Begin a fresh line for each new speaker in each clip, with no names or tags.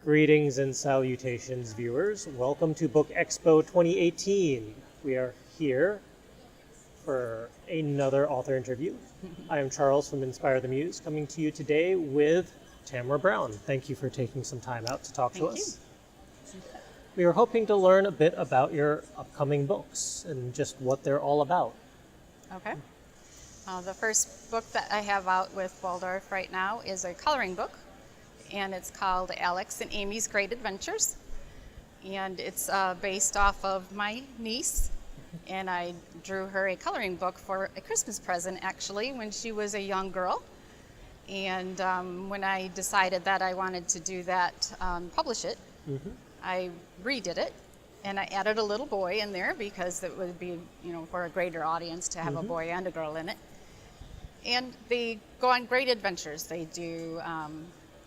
Greetings and salutations, viewers. Welcome to BookExpo 2018. We are here for another author interview. I am Charles from Inspire the Muse, coming to you today with Tamera Brown. Thank you for taking some time out to talk to us. We are hoping to learn a bit about your upcoming books and just what they're all about.
Okay. The first book that I have out with Waldorf right now is a coloring book, and it's called Alex and Amy's Great Adventures. And it's based off of my niece, and I drew her a coloring book for a Christmas present, actually, when she was a young girl. And when I decided that I wanted to do that, publish it, I redid it, and I added a little boy in there because it would be, for a greater audience to have a boy and a girl in it. And they go on great adventures. They do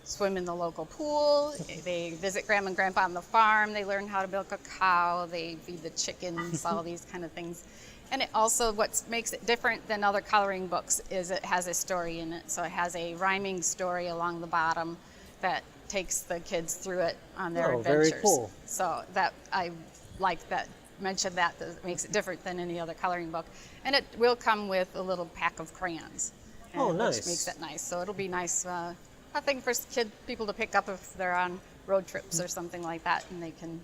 swim in the local pool, they visit Grandma and Grandpa on the farm, they learn how to milk a cow, they feed the chickens, all these kind of things. And it also, what makes it different than other coloring books is it has a story in it. So it has a rhyming story along the bottom that takes the kids through it on their adventures.
Very cool.
So that I like that, mention that makes it different than any other coloring book. And it will come with a little pack of crayons.
Nice.
Which makes it nice. So it'll be nice, I think, for people to pick up if they're on road trips or something like that, and they can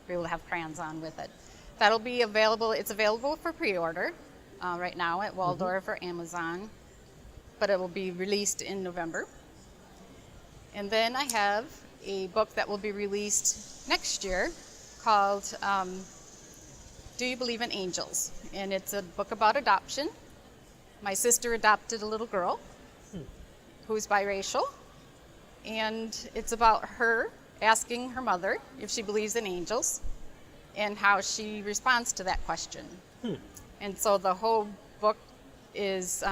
be able to have crayons on with it. That'll be available. It's available for pre-order right now at Waldorf or Amazon, but it will be released in November. And then I have a book that will be released next year called Do You Believe in Angels? And it's a book about adoption. My sister adopted a little girl who's biracial, and it's about her asking her mother if she believes in angels and how she responds to that question. And so the whole book is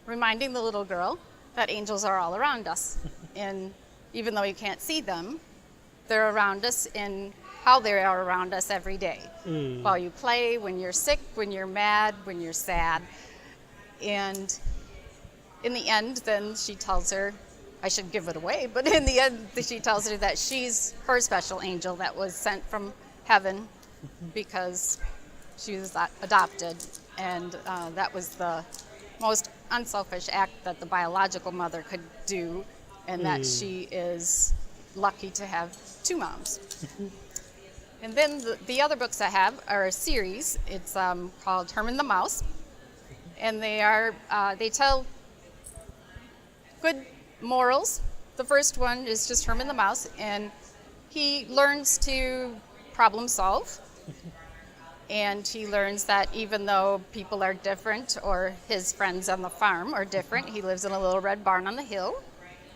reminding the little girl that angels are all around us. And even though you can't see them, they're around us in how they are around us every day. While you play, when you're sick, when you're mad, when you're sad. And in the end, then she tells her, I should give it away, but in the end, she tells her that she's her special angel that was sent from heaven because she was adopted. And that was the most unselfish act that the biological mother could do, and that she is lucky to have two moms. And then the other books I have are a series. It's called Herman the Mouse, and they tell good morals. The first one is just Herman the Mouse, and he learns to problem solve. And he learns that even though people are different, or his friends on the farm are different, he lives in a little red barn on the hill,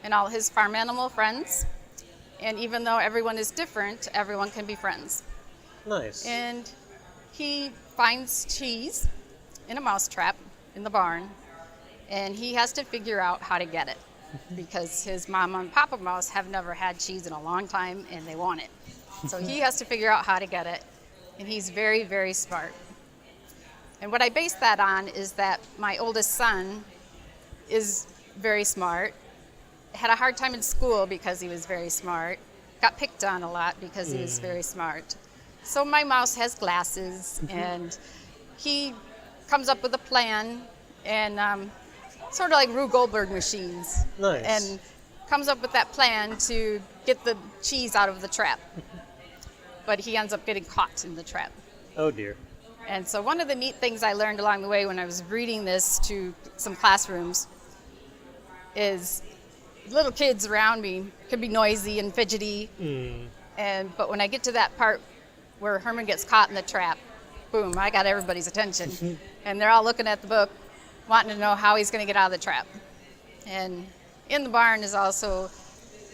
and all his farm animal friends. And even though everyone is different, everyone can be friends.
Nice.
And he finds cheese in a mousetrap in the barn, and he has to figure out how to get it because his mama and papa mouse have never had cheese in a long time, and they want it. So he has to figure out how to get it, and he's very, very smart. And what I base that on is that my oldest son is very smart, had a hard time in school because he was very smart, got picked on a lot because he was very smart. So my mouse has glasses, and he comes up with a plan, and sort of like Rube Goldberg machines.
Nice.
And comes up with that plan to get the cheese out of the trap. But he ends up getting caught in the trap.
Oh dear.
And so one of the neat things I learned along the way when I was reading this to some classrooms is little kids around me can be noisy and fidgety. But when I get to that part where Herman gets caught in the trap, boom, I got everybody's attention. And they're all looking at the book, wanting to know how he's going to get out of the trap. And in the barn is also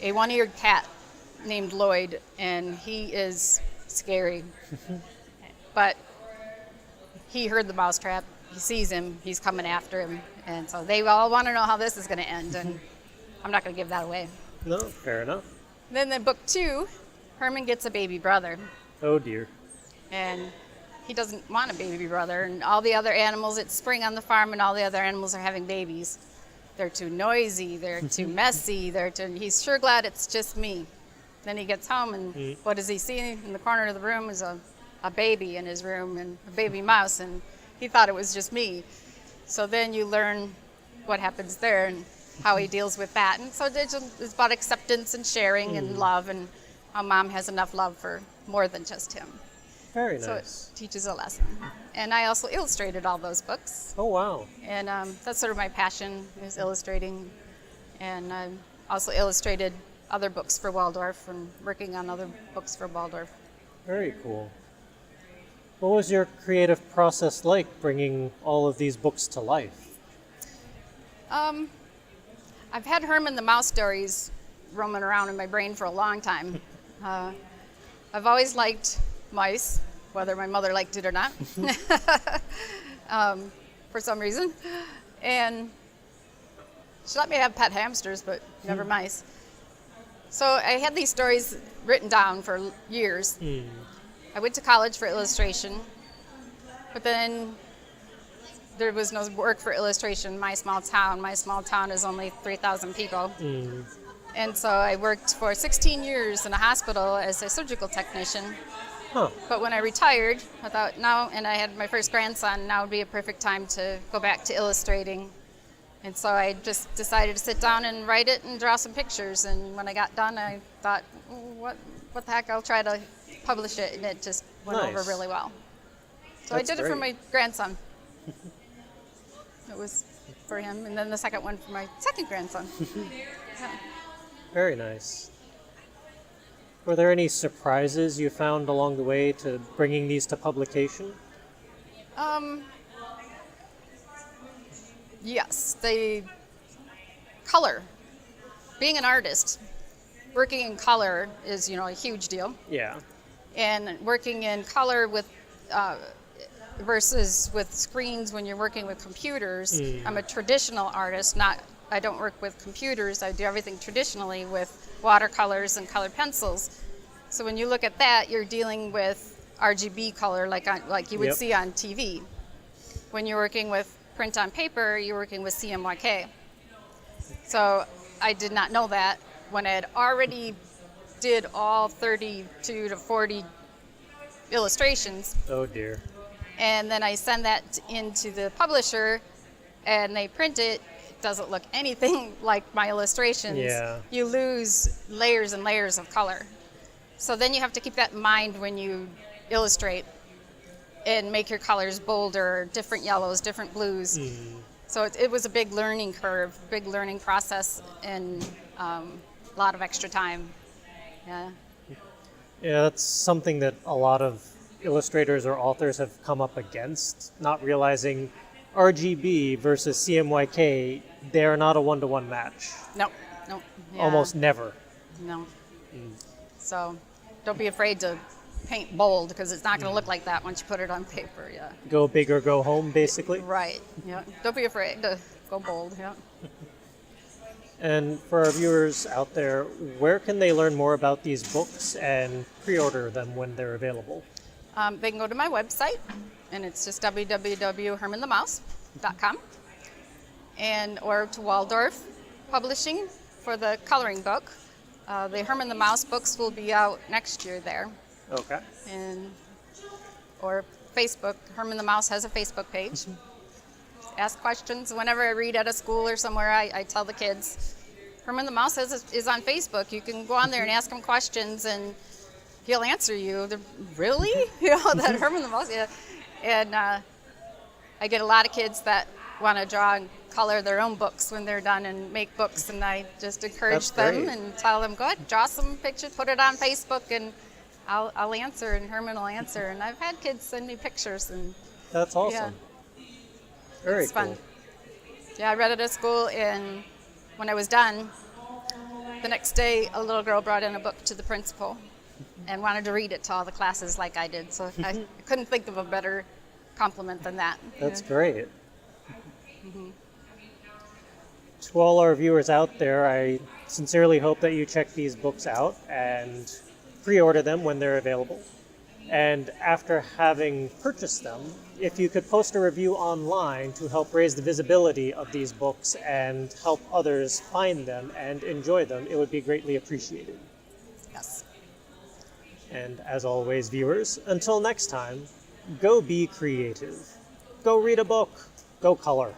a one-eared cat named Lloyd, and he is scary. But he heard the mousetrap, he sees him, he's coming after him, and so they all want to know how this is going to end, and I'm not going to give that away.
No, fair enough.
Then in book 2, Herman gets a baby brother.
Oh dear.
And he doesn't want a baby brother, and all the other animals, it's spring on the farm, and all the other animals are having babies. they're too noisy, they're too messy, he's sure glad it's just me. Then he gets home, and what does he see in the corner of the room is a baby in his room, and a baby mouse, and he thought it was just me. So then you learn what happens there and how he deals with that. And so it's about acceptance and sharing and love, and how mom has enough love for more than just him.
Very
So
nice.
it teaches a lesson. And I also illustrated all those books.
Oh, wow.
And that's sort of my passion, is illustrating. And I also illustrated other books for Waldorf and working on other books for Waldorf.
Very cool. What was your creative process like bringing all of these books to life?
I've had Herman the Mouse stories roaming around in my brain for a long time. I've always liked mice, whether my mother liked it or not, for some reason. And she let me have pet hamsters, but never mice. So I had these stories written down for years. I went to college for illustration, but then there was no work for illustration in my small town. My small town is only 3,000 people. And so I worked for 16 years in a hospital as a surgical technician.
Huh.
But when I retired, I thought, now, and I had my first grandson, now would be a perfect time to go back to illustrating. And so I just decided to sit down and write it and draw some pictures. And when I got done, I thought, what the heck, I'll try to publish it. And it just went over
Nice.
really well. So
That's
I did it for
great.
my grandson. It was for him. And then the second one for my second grandson. Yeah.
Very nice. Were there any surprises you found along the way to bringing these to publication?
Yes, the color. Being an artist, working in color is, a huge deal.
Yeah.
And working in color with versus with screens when you're working with computers. I'm a traditional artist, I don't work with computers. I do everything traditionally with watercolors and colored pencils. So when you look at that, you're dealing with RGB color like you would
Yep.
see on TV. When you're working with print on paper, you're working with CMYK. So I did not know that when I had already did all 32 to 40 illustrations.
Oh, dear.
And then I send that into the publisher and they print it. It doesn't look anything like my illustrations.
Yeah.
You lose layers and layers of color. So then you have to keep that in mind when you illustrate and make your colors bolder, different yellows, different blues. So it was a big learning curve, big learning process, and a lot of extra time. Yeah.
Yeah, that's something that a lot of illustrators or authors have come up against, not realizing RGB versus CMYK, they are not a one-to-one match.
No. Yeah.
Almost never.
No. So don't be afraid to paint bold because it's not going to look like that once you put it on paper. Yeah.
Go big or go home, basically.
Right. Yeah. Don't be afraid to go bold. Yeah.
And for our viewers out there, where can they learn more about these books and pre-order them when they're available?
They can go to my website, and it's just www.hermanthemouse.com, or to Waldorf Publishing for the coloring book. The Herman the Mouse books will be out next year there,
Okay.
or Facebook. Herman the Mouse has a Facebook page. Ask questions whenever I read at a school or somewhere. I tell the kids, Herman the Mouse is on Facebook. You can go on there and ask him questions, and he'll answer you. Really? That Herman the Mouse? Yeah. And I get a lot of kids that want to draw and color their own books when they're done and make books, and I just encourage
That's
them
great.
and tell them, go ahead, draw some pictures, put it on Facebook, and I'll answer, and Herman will answer. And I've had kids send me pictures, and
That's awesome. Very
it's
cool.
fun. Yeah, I read it at school, and when I was done, the next day a little girl brought in a book to the principal and wanted to read it to all the classes like I did. So I couldn't think of a better compliment than that.
That's great. To all our viewers out there, I sincerely hope that you check these books out and pre-order them when they're available. And after having purchased them, if you could post a review online to help raise the visibility of these books and help others find them and enjoy them, it would be greatly appreciated.
Yes.
And as always, viewers, until next time, go be creative. Go read a book. Go color.